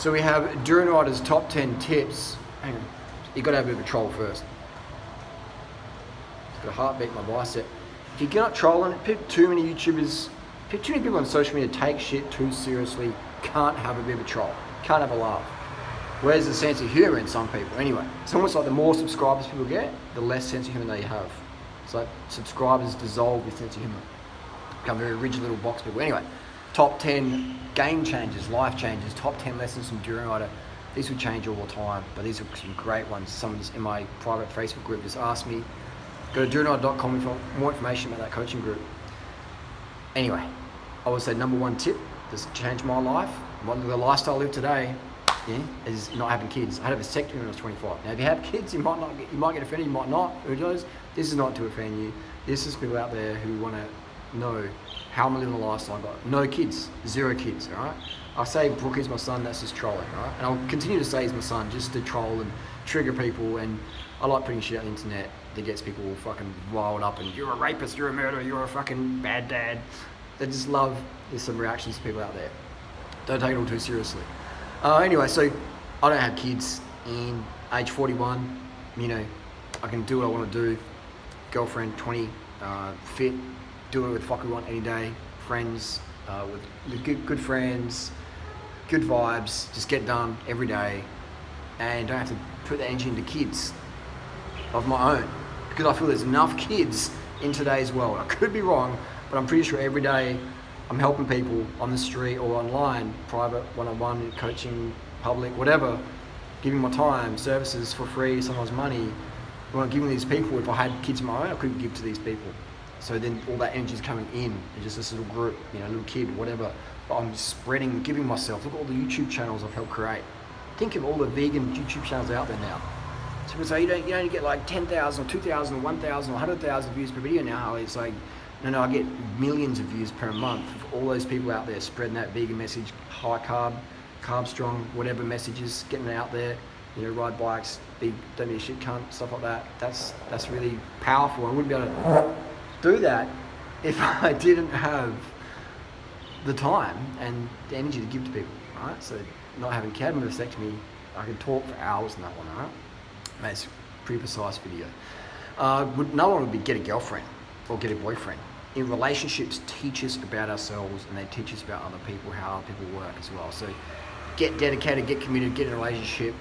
So we have Durianrider's top 10 tips. Hang on, you got to have a bit of a troll first. Just got a heartbeat in my bicep. If you're not trolling, too many YouTubers, too many people on social media take shit too seriously, can't have a bit of a troll, can't have a laugh. Where's the sense of humour in some people? Anyway, it's almost like the more subscribers people get, the less sense of humour they have. It's like subscribers dissolve with sense of humour. Become very rigid little box people. Anyway, top 10 game changers, life changers, top 10 lessons from Durianrider. These would change all the time, but these are some great ones. Someone just in my private Facebook group just asked me. Go to Durianrider.com for more information about that coaching group. Anyway, I would say number one tip that's changed my life, the lifestyle I live today, is not having kids. I had a vasectomy when I was 25. Now, if you have kids, you might get offended, you might not. Who knows? This is not to offend you. This is people out there who want to know how I'm living a lifestyle. I've got no kids, 0 kids. All right. I say Brooke is my son. That's just trolling. All right. And I'll continue to say he's my son just to troll and trigger people. And I like putting shit on the internet that gets people all fucking riled up. And you're a rapist. You're a murderer. You're a fucking bad dad. They just love. There's some reactions to people out there. Don't take it all too seriously. Anyway, so I don't have kids. In age 41, I can do what I want to do. Girlfriend, 20, fit, do it with fuck we want any day. Friends, with good friends, good vibes. Just get done every day, and don't have to put the energy into kids of my own, because I feel there's enough kids in today's world. I could be wrong, but I'm pretty sure every day I'm helping people on the street or online, private, one-on-one, coaching, public, whatever, giving my time, services for free, sometimes money. When I'm giving these people, if I had kids of my own, I couldn't give to these people. So then all that energy is coming in, it's just this little group, little kid, whatever. But I'm spreading, giving myself. Look at all the YouTube channels I've helped create. Think of all the vegan YouTube channels out there now. So people say, you only get like 10,000 or 2,000 or 1,000 or 100,000 views per video now, Harley. It's like, no, I get millions of views per month of all those people out there spreading that vegan message, high carb strong, whatever messages, getting it out there. Ride bikes, don't be a shit cunt, stuff like that. That's really powerful. I wouldn't be able to do that if I didn't have the time and the energy to give to people, right? So not having cabin vasectomy, I can talk for hours on that one, right? That's a pretty precise video. Another one would be get a girlfriend or get a boyfriend. In relationships, teach us about ourselves, and they teach us about other people, how other people work as well. So get dedicated, get committed, get in a relationship,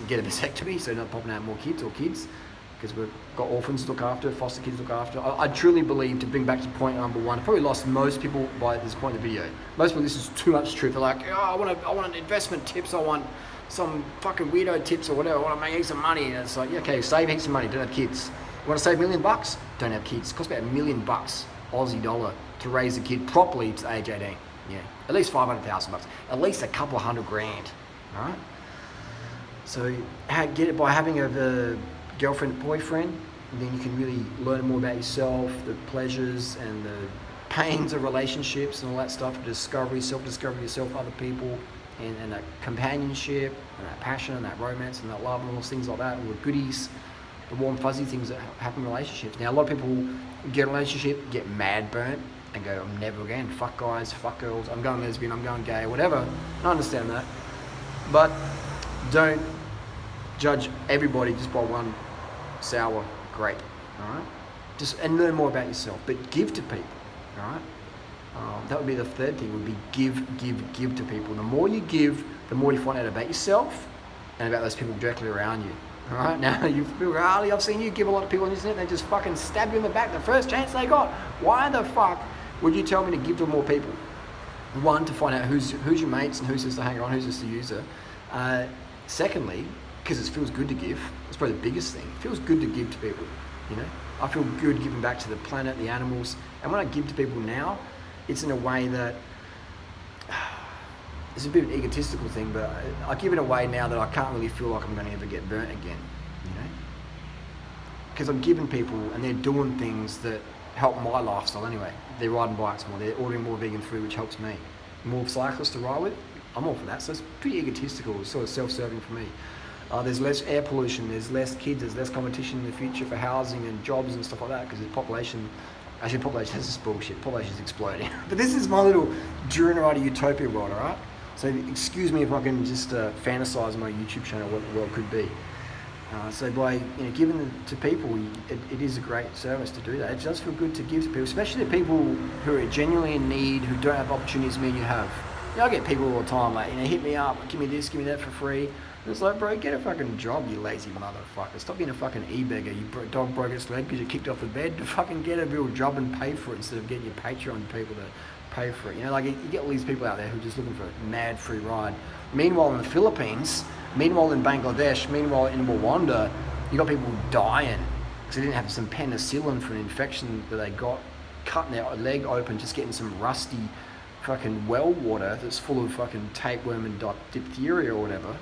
get a vasectomy, so not popping out more kids, because we've got orphans to look after, foster kids to look after. I truly believe, to bring back to point number one, I probably lost most people by this point in the video. Most people, this is too much truth. They're like, I want investment tips, I want some fucking weirdo tips or whatever, I want to make heaps of money. And it's like, okay, save heaps of money, don't have kids. You want to save $1 million? Don't have kids. It costs about $1 million Aussie dollar to raise a kid properly to age 18. Yeah, at least $500,000, at least a couple of $100,000, all right? So get it by having a girlfriend, boyfriend, and then you can really learn more about yourself, the pleasures and the pains of relationships and all that stuff, discovery, self-discovery yourself, other people, and that companionship, and that passion, and that romance, and that love, and all those things like that, all the goodies, the warm, fuzzy things that happen in relationships. Now, a lot of people get in a relationship, get mad burnt, and go, I'm never again, fuck guys, fuck girls, I'm going lesbian, I'm going gay, whatever. I understand that. But don't judge everybody just by one sour grape, all right? And learn more about yourself, but give to people, all right? That would be the third thing, would be give to people. The more you give, the more you find out about yourself and about those people directly around you, all right? Now, Harley, I've seen you give a lot of people on the internet, they just fucking stab you in the back the first chance they got. Why the fuck would you tell me to give to more people? One, to find out who's your mates and who's just a hanger on, who's just a user. Secondly, because it feels good to give. It's probably the biggest thing. It feels good to give to people, I feel good giving back to the planet, the animals. And when I give to people now, it's in a way that, it's a bit of an egotistical thing, but I give in a way now that I can't really feel like I'm going to ever get burnt again, Because I'm giving people and they're doing things that help my lifestyle anyway. They're riding bikes more, they're ordering more vegan food, which helps me. More cyclists to ride with, I'm all for that. So it's pretty egotistical, it's sort of self-serving for me. There's less air pollution, there's less kids, there's less competition in the future for housing and jobs and stuff like that, because the population, this is bullshit, population's exploding. But this is my little Durianrider utopia world, alright? So excuse me if I can just fantasize on my YouTube channel what the world could be. So by giving it to people, it is a great service to do that. It does feel good to give to people, especially the people who are genuinely in need, who don't have opportunities me and you have. I get people all the time like, hit me up, give me this, give me that for free. And it's like, bro, get a fucking job, you lazy motherfucker. Stop being a fucking e-beggar. Your dog broke its leg because you kicked off the bed. To fucking get a real job and pay for it instead of getting your Patreon people to pay for it. You get all these people out there who are just looking for a mad free ride. Meanwhile, in the Philippines, meanwhile in Bangladesh, meanwhile in Rwanda, you got people dying because they didn't have some penicillin for an infection that they got, cutting their leg open, just getting some rusty fucking well water that's full of fucking tapeworm and diphtheria or whatever.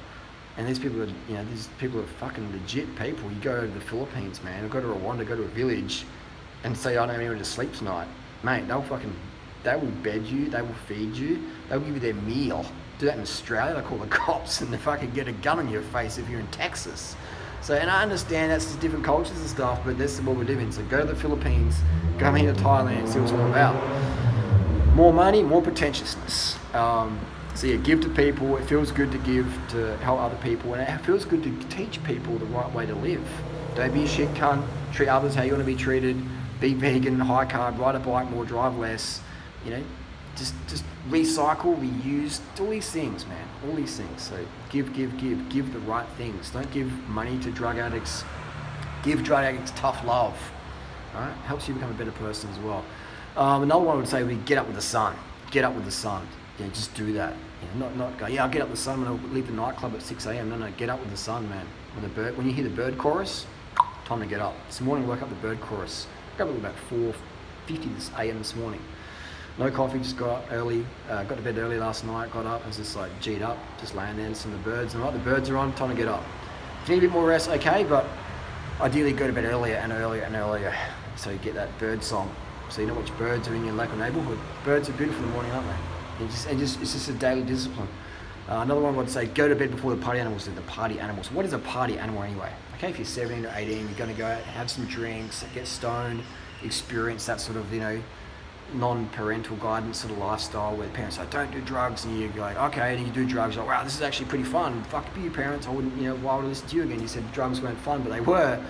And these people are fucking legit people. You go to the Philippines, man, or go to Rwanda, go to a village and say, I don't have anywhere to sleep tonight. Mate, they will bed you, they will feed you, they'll give you their meal. Do that in Australia, they call the cops and they fucking get a gun on your face if you're in Texas. So, and I understand that's just different cultures and stuff, but this is what we're doing. So go to the Philippines, go here to Thailand and see what it's all about. More money, more pretentiousness. So yeah, give to people. It feels good to give to help other people, and it feels good to teach people the right way to live. Don't be a shit cunt. Treat others how you want to be treated. Be vegan, high carb, ride a bike more, drive less. Just recycle, reuse, all these things, man. All these things. So give the right things. Don't give money to drug addicts. Give drug addicts tough love. All right, helps you become a better person as well. Another one would say would be get up with the sun. Get up with the sun. Just do that. Not go, I'll get up with the sun when I leave the nightclub at 6 a.m. No, get up with the sun, man. When you hear the bird chorus, time to get up. This morning I woke up the bird chorus. I got up at about 4:50 a.m. this morning. No coffee, just got up early. Got to bed early last night, got up, I was just like G'd up, just laying there, listening to the birds. And the birds are on, time to get up. If you need a bit more rest, okay, but ideally go to bed earlier and earlier and earlier. So you get that bird song. So you know which birds are in your local neighbourhood. Birds are beautiful in the morning, aren't they? It's just a daily discipline. Another one would say go to bed before the party animals do. The party animals. What is a party animal anyway? Okay, if you're 17 or 18, you're going to go out, have some drinks, get stoned, experience that sort of, non-parental guidance sort of lifestyle where the parents say, don't do drugs, and you go like, okay, and you do drugs, you're like, wow, this is actually pretty fun. Fuck you, parents, I wouldn't, why would I listen to you again? You said drugs weren't fun, but they were.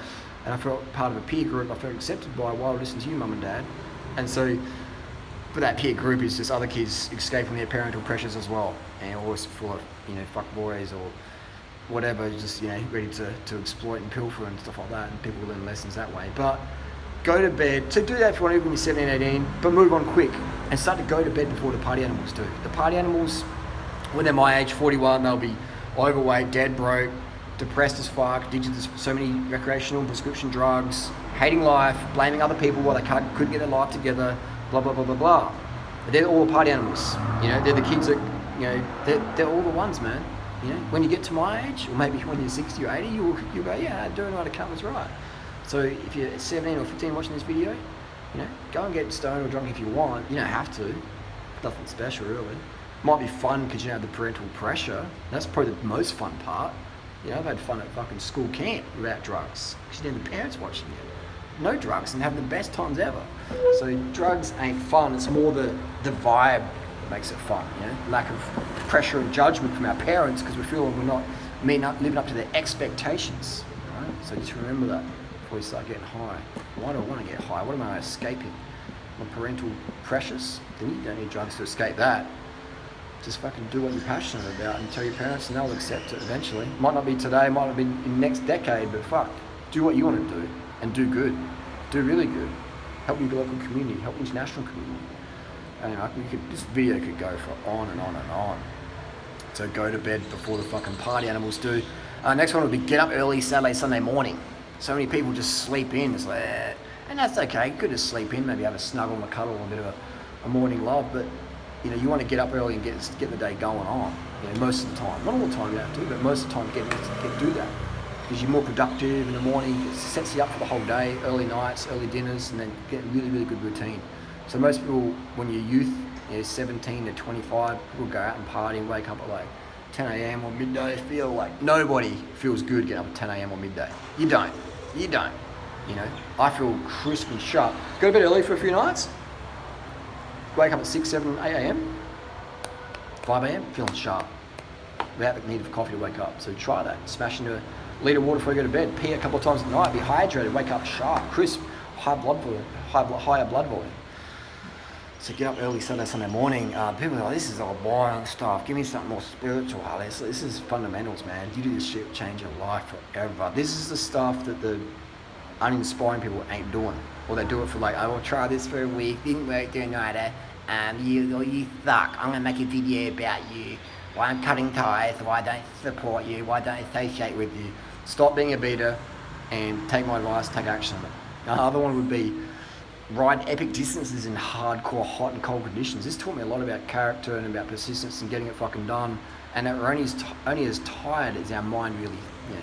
And I felt part of a peer group, I felt accepted by, why would I listen to you, mum and dad? And so, but that peer group is just other kids escaping their parental pressures as well, and always full of, fuck boys or whatever, just, ready to exploit and pilfer and stuff like that, and people learn lessons that way. But go to bed. So do that if you want to when you're 17, 18, but move on quick and start to go to bed before the party animals do. The party animals, when they're my age, 41, they'll be overweight, dead broke, depressed as fuck, addicted to so many recreational and prescription drugs, hating life, blaming other people while they couldn't get their life together, blah, blah, blah, blah, blah. They're all the party animals. They're the kids that, they're all the ones, man. When you get to my age, or maybe when you're 60 or 80, you'll go, yeah, Durianrider cut was right. So if you're 17 or 15 watching this video, go and get stoned or drunk if you want. You don't have to. Nothing special, really. Might be fun because you don't have the parental pressure. That's probably the most fun part. I've had fun at fucking school camp without drugs because you didn't have the parents watching you. No drugs and have the best times ever. So drugs ain't fun. It's more the vibe that makes it fun. Lack of pressure and judgment from our parents because we feel we're not living up to their expectations. Right? So just remember that before you start getting high. Why do I want to get high? What am I escaping? My parental pressures? Then you don't need drugs to escape that. Just fucking do what you're passionate about and tell your parents and they'll accept it eventually. Might not be today, might not be in the next decade, but fuck, do what you want to do and do good. Do really good. Help your local community, help the international community. This video could go for on and on and on. So go to bed before the fucking party animals do. Next one would be get up early Saturday, Sunday morning. So many people just sleep in. It's like, and that's okay. You could just sleep in, maybe have a snuggle and a cuddle and a bit of a morning love, but you want to get up early and get the day going on. Most of the time. Not all the time you have to, but most of the time do that. Because you're more productive in the morning, it sets you up for the whole day, early nights, early dinners, and then get a really, really good routine. So most people, when you're youth, 17 to 25, people go out and party and wake up at like 10 a.m. or midday. Feel like nobody feels good getting up at 10 a.m. or midday. You don't. I feel crisp and sharp. Go to bed early for a few nights. Wake up at 6, 7, 8 a.m. 5 a.m, feeling sharp, without the need of coffee to wake up. So try that. Smash into a litre of water before you go to bed. Pee a couple of times at night. Be hydrated. Wake up sharp, crisp, higher blood volume. So get up early Sunday morning. People are like, this is all boring stuff. Give me something more spiritual, Alex. This is fundamentals, man. You do this shit, change your life forever. This is the stuff that the uninspiring people ain't doing. Or they do it for like, I will try this for a week. Didn't work, Durianrider. You suck. I'm going to make a video about you. Why I'm cutting ties. Why I don't support you. Why I don't associate with you. Stop being a beta and take my advice, take action on it. Now, the other one would be ride epic distances in hardcore hot and cold conditions. This taught me a lot about character and about persistence and getting it fucking done. And that we're only as tired as our mind really,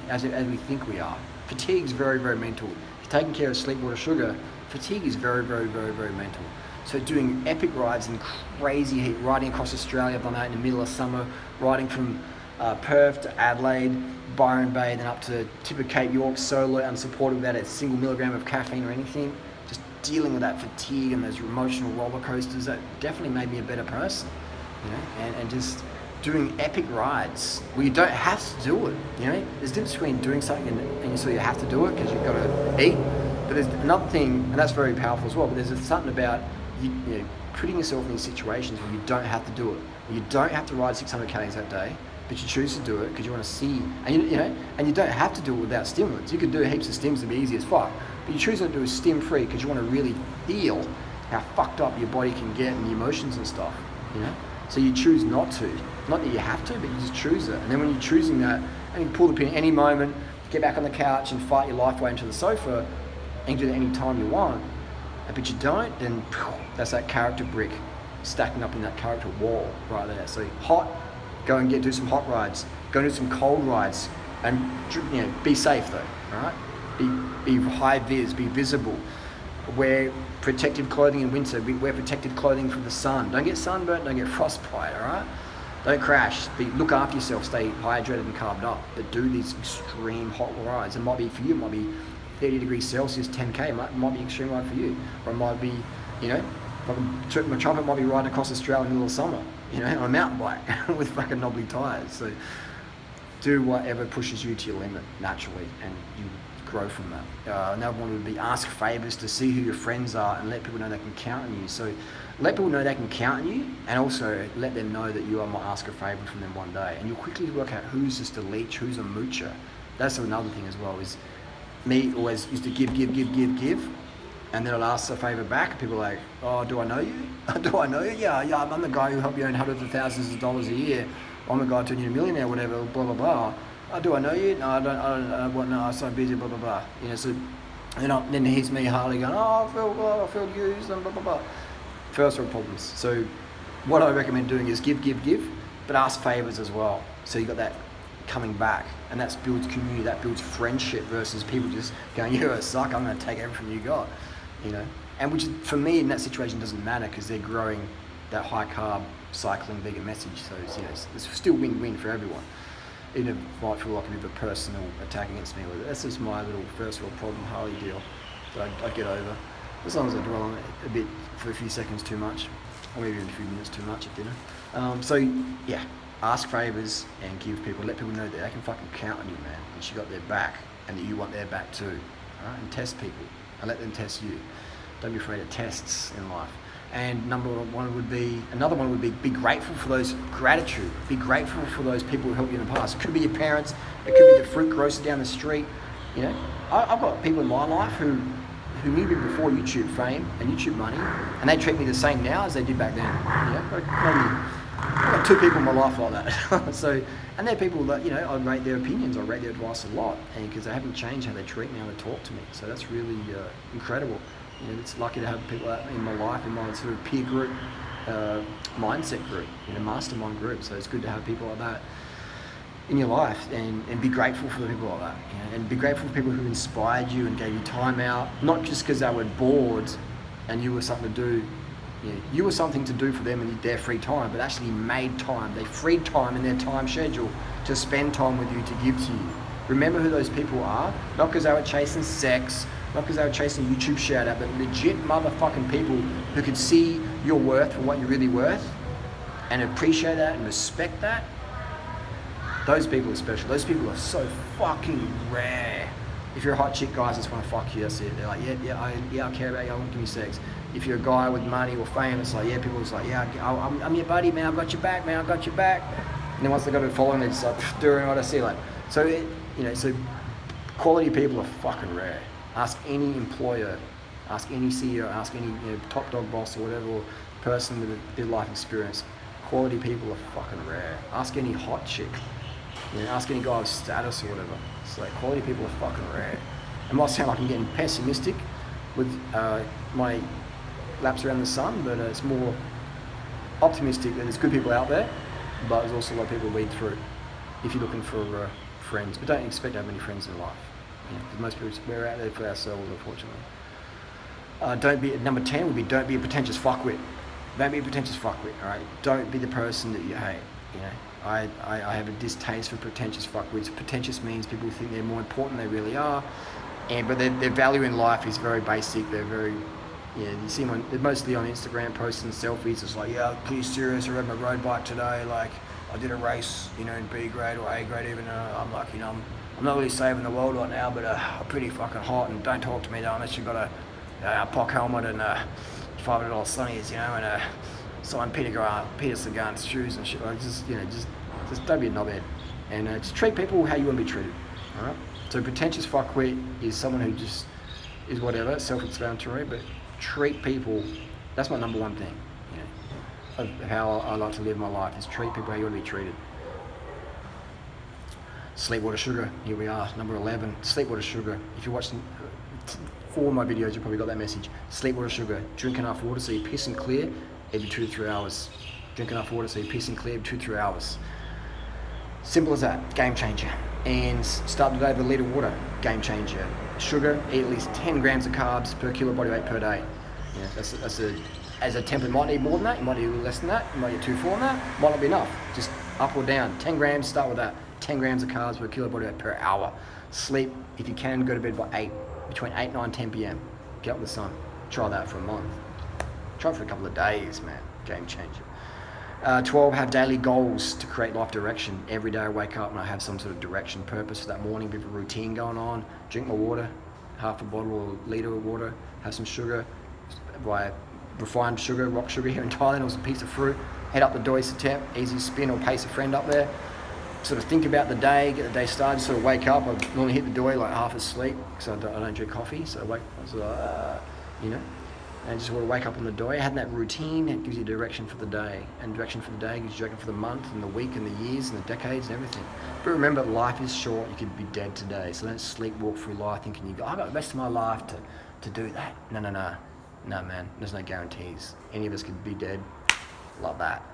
as we think we are. Fatigue's very, very mental. If you're taking care of sleep, water, sugar, fatigue is very, very, very, very mental. So doing epic rides in crazy heat, riding across Australia, I've done that in the middle of summer, riding from Perth to Adelaide, Byron Bay, then up to tip of Cape York solo, unsupported without a single milligram of caffeine or anything. Just dealing with that fatigue and those emotional roller coasters, that definitely made me a better person, and just doing epic rides where you don't have to do it, There's a difference between doing something and so you have to do it because you've got to eat, but there's another thing, and that's very powerful as well, but there's something about you putting yourself in these situations where you don't have to do it, where you don't have to ride 600 k's that day, but you choose to do it because you want to see, and you don't have to do it without stimulants. You could do heaps of stims and be easy as fuck, but you choose to do a stim free because you want to really feel how fucked up your body can get and the emotions and stuff, So you choose not to. Not that you have to, but you just choose it. And then when you're choosing that, and you pull the pin at any moment, get back on the couch and fight your life way into the sofa, and do it any time you want, but you don't, then that's that character brick stacking up in that character wall right there. So hot, go and do some hot rides, go and do some cold rides, and be safe though, all right? Be high vis, be visible. Wear protective clothing in winter. Wear protective clothing from the sun. Don't get sunburnt, don't get frostbite, all right? Don't crash. Look after yourself, stay hydrated and carved up, but do these extreme hot rides. It might be for you, it might be 30 degrees Celsius, 10k, it might be extreme ride for you. Or it might be, my trumpet might be riding across Australia in the middle of summer, on a mountain bike with fucking knobbly tires. So do whatever pushes you to your limit naturally, and you grow from that. Another one would be ask favors to see who your friends are and let people know they can count on you. So let people know they can count on you, and also let them know that you might ask a favor from them one day. And you'll quickly work out who's just a leech, who's a moocher. That's another thing as well, is me always used to give, and then I'll ask a favor back. People are like, oh, do I know you? Do I know you? Yeah, I'm the guy who helped you earn hundreds of thousands of dollars a year. I'm the guy who turned you a millionaire, whatever, blah, blah, blah. Oh, do I know you? No, I don't, no, I'm so busy, blah, blah, blah. So then here's me, Harley, going, I feel used, and blah, blah, blah. First world problems. So what I recommend doing is give, but ask favors as well. So you got that coming back, and that builds community, that builds friendship versus people just going, you suck, I'm going to take everything you got, and which for me in that situation doesn't matter because they're growing that high carb cycling vegan message. So it's still win-win for everyone, even if it might feel like a bit of a personal attack against me. That's just my little first world problem Harley deal that I'd get over, as long as I dwell on it a bit for a few seconds too much, or maybe even a few minutes too much at dinner. Ask favors and give people, let people know that they can fucking count on you, man, and you got their back, and that you want their back too. All right? And test people, and let them test you. Don't be afraid of tests in life. And another one would be grateful for those gratitude. Be grateful for those people who helped you in the past. It could be your parents, it could be the fruit grocer down the street. I've got people in my life who knew me before YouTube fame and YouTube money, and they treat me the same now as they did back then. I've got two people in my life like that. And they're people that, I rate their opinions, I rate their advice a lot, and because they haven't changed how they treat me, how they talk to me. So that's really incredible. It's lucky to have people in my life, in my sort of peer group, mindset group, mastermind group. So it's good to have people like that in your life, and be grateful for the people like that, and be grateful for people who inspired you and gave you time out, not just because they were bored and you were something to do. You were something to do for them in their free time, but actually made time. They freed time in their time schedule to spend time with you, to give to you. Remember who those people are, not because they were chasing sex, not because they were chasing YouTube shout out, but legit motherfucking people who could see your worth for what you're really worth, and appreciate that and respect that, those people are special. Those people are so fucking rare. If you're a hot chick, guys just want to fuck you, that's it. They're like, I care about you, I want to give you sex. If you're a guy with money or fame, it's like, people are just like, I'm your buddy, man, I've got your back, man, I've got your back. And then once they got it following, they're just like, Durianrider, see you later. So, so quality people are fucking rare. Ask any employer, ask any CEO, ask any top dog boss or whatever, or person with a bit of life experience. Quality people are fucking rare. Ask any hot chick. Ask any guy with status or whatever. It's like quality people are fucking rare. It might sound like I'm getting pessimistic with my laps around the sun, but it's more optimistic that there's good people out there, but there's also a lot of people to weed through if you're looking for friends. But don't expect to have many friends in life. Because most people, we're out there for ourselves, unfortunately. Number 10 would be don't be a pretentious fuckwit. Don't be a pretentious fuckwit, alright? Don't be the person that you hate, I have a distaste for pretentious fuckwits. Pretentious means people think they're more important than they really are, but their value in life is very basic. They're very, you see them they're mostly on Instagram posting selfies. It's like, I'm pretty serious. I rode my road bike today. Like, I did a race, in B grade or A grade even. I'm like, I'm not really saving the world right now, but I'm pretty fucking hot. And don't talk to me though unless you've got a POC helmet and $500 sunnies, and signed Peter Sagan's shoes and shit. Like, just don't be a knobhead, and just treat people how you want to be treated. All right. So pretentious fuckwit is someone who just is whatever, self-explanatory, but treat people. That's my number one thing. Of how I like to live my life is treat people how you want to be treated. Sleep, water, sugar. Here we are, number 11. Sleep, water, sugar. If you're watching 4 of my videos, you probably got that message. Sleep, water, sugar. Drink enough water so you piss and clear every 2 to 3 hours. Drink enough water so you piss and clear every 2 to 3 hours. Simple as that. Game changer. And start the day with a litre of water. Game changer. Sugar, eat at least 10 grams of carbs per kilo body weight per day. That's as a template. Might need more than that. You might need a little less than that. You might get 2-4 on that. Might not be enough. Just up or down. 10 grams, start with that. 10 grams of carbs per kilo body weight per hour. Sleep, if you can, go to bed by 8. Between 8, 9, 10 p.m. Get up in the sun. Try that for a month. Try it for a couple of days, man. Game changer. 12, have daily goals to create life direction. Every day I wake up and I have some sort of direction, purpose for that morning, bit of a routine going on. Drink my water, half a bottle or a litre of water. Have some sugar, buy refined sugar, rock sugar here in Thailand, or some piece of fruit. Head up the Doi Satep, easy spin or pace a friend up there. Sort of think about the day, get the day started, sort of wake up. I normally hit the Doi like half asleep because I don't drink coffee, so and just want to wake up on the Doi. Having that routine, it gives you direction for the day, and direction for the day gives you direction for the month and the week and the years and the decades and everything. But remember, life is short. You could be dead today, so don't sleepwalk through life thinking I've got the rest of my life to do that. No, man. There's no guarantees. Any of us could be dead like that.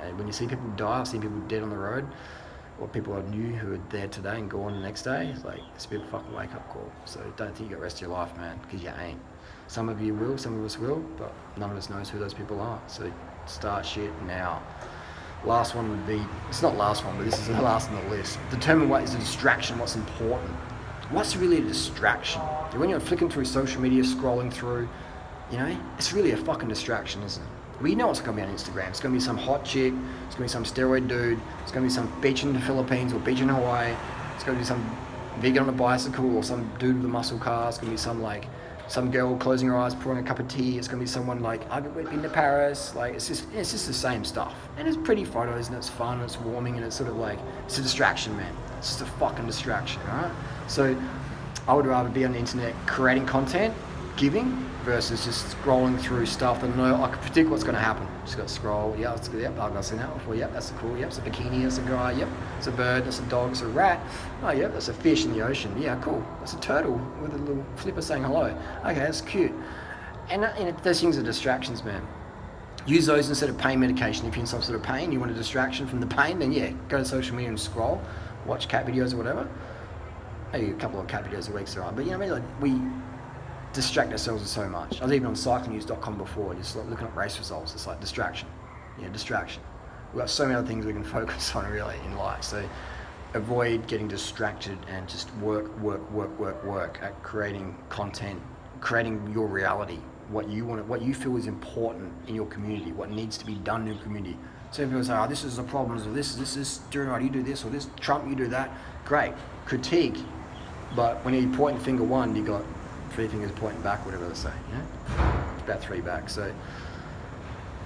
And when you see people die, I've seen people dead on the road, or people I knew who are there today and gone the next day. It's like, it's a bit of a fucking wake-up call. So don't think you got the rest of your life, man, because you ain't. Some of you will, some of us will, but none of us knows who those people are. So start shit now. Last one would be, it's not last one, but this is the last on the list. Determine what is a distraction, what's important. What's really a distraction? When you're flicking through social media, scrolling through, it's really a fucking distraction, isn't it? Well, you know what's going to be on Instagram. It's going to be some hot chick. It's going to be some steroid dude. It's going to be some beach in the Philippines or beach in Hawaii. It's going to be some vegan on a bicycle or some dude with a muscle car. It's going to be some girl closing her eyes, pouring a cup of tea. It's going to be someone like, I've been to Paris. Like, it's just the same stuff. And it's pretty photos and it's fun and it's warming and it's sort of like, it's a distraction, man. It's just a fucking distraction, all right? So I would rather be on the internet creating content, giving, versus just scrolling through stuff and know I can predict what's going to happen. Just got to scroll. I've seen that before. Yep, that's cool. Yep, it's a bikini. That's a guy. Yep, it's a bird. That's a dog. It's a rat. Oh, yep, that's a fish in the ocean. Yeah, cool. That's a turtle with a little flipper saying hello. Okay, that's cute. And those things are distractions, man. Use those instead of pain medication. If you're in some sort of pain, you want a distraction from the pain, then yeah, go to social media and scroll, watch cat videos or whatever. Maybe a couple of cat videos a week's alright. But we distract ourselves with so much. I was even on cyclingnews.com before, just looking at race results. It's like distraction. Distraction. We've got so many other things we can focus on really in life. So avoid getting distracted and just work at creating content, creating your reality, what you feel is important in your community, what needs to be done in your community. So people say, oh, this is the problems, or this, Durianrider, you do this, or this, Trump, you do that. Great, critique. But when you point finger one, you got 3 fingers pointing back, whatever they say, you know? It's about 3 back, so,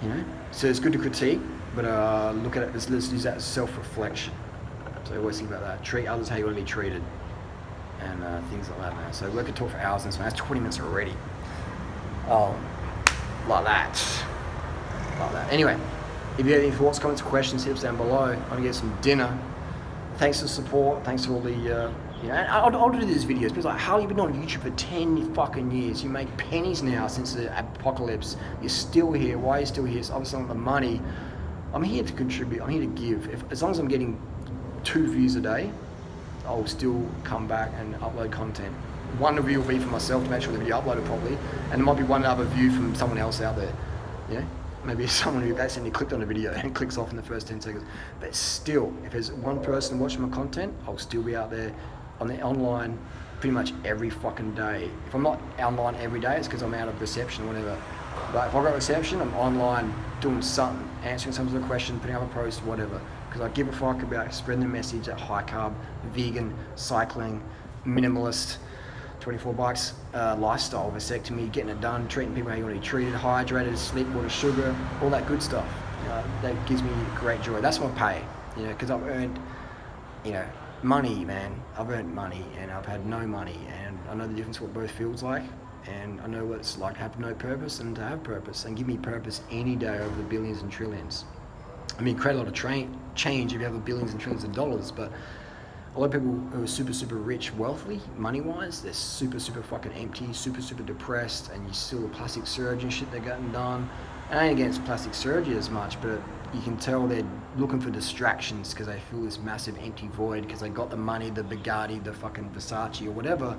you know? So it's good to critique, but look at it, let's use that as self-reflection. So always think about that. Treat others how you want to be treated, and things like that, man. So we could talk for hours on this, man. That's 20 minutes already. Like that. Anyway, if you have any thoughts, comments, or questions, hit us down below. I'm gonna get some dinner. Thanks for the support. Thanks for all the, you know, and I'll do these videos because like, Harley, you've been on YouTube for 10 fucking years. You make pennies now since the apocalypse. You're still here. Why are you still here? It's obviously not the money. I'm here to contribute. I'm here to give. As long as I'm getting 2 views a day, I'll still come back and upload content. 1 review will be for myself to make sure the video uploaded properly, and there might be 1 other view from someone else out there. You know? Maybe someone who accidentally clicked on a video and clicks off in the first 10 seconds. But still, if there's 1 person watching my content, I'll still be out there on the online pretty much every fucking day. If I'm not online every day, it's because I'm out of reception or whatever. But if I've got reception, I'm online doing something, answering some sort of question, putting up a post, whatever. Because I give a fuck about spreading the message that high carb, vegan, cycling, minimalist, 24 bikes lifestyle, vasectomy, getting it done, treating people how you want to be treated, hydrated, sleep, water, sugar, all that good stuff. That gives me great joy. That's my pay, you know, because I've earned, you know, money, man. I've earned money and I've had no money, and I know the difference what both feels like, and I know what it's like to have no purpose and to have purpose, and give me purpose any day over the billions and trillions. I mean, create a lot of change if you have the billions and trillions of dollars, but a lot of people who are super, super rich, wealthy, money-wise, they're super, super fucking empty, super, super depressed, and you still the plastic surgery shit they're getting done. And I ain't against plastic surgery as much, but you can tell they're looking for distractions because they feel this massive empty void because they got the money, the Bugatti, the fucking Versace or whatever,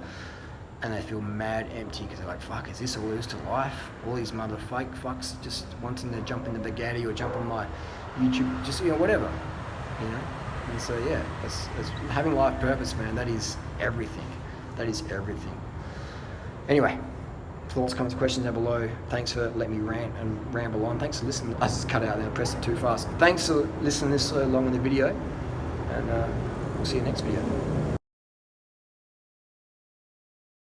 and they feel mad empty because they're like, fuck, is this all there is to life? All these motherfucking fucks just wanting to jump in the Bugatti or jump on my YouTube, just, you know, whatever, you know? And so, yeah, that's having life purpose, man, that is everything. That is everything. Anyway, thoughts, comments, questions down below. Thanks for letting me rant and ramble on. Thanks for listening. I just cut it out there, I pressed it too fast. Thanks for listening this long in the video, and we'll see you next video.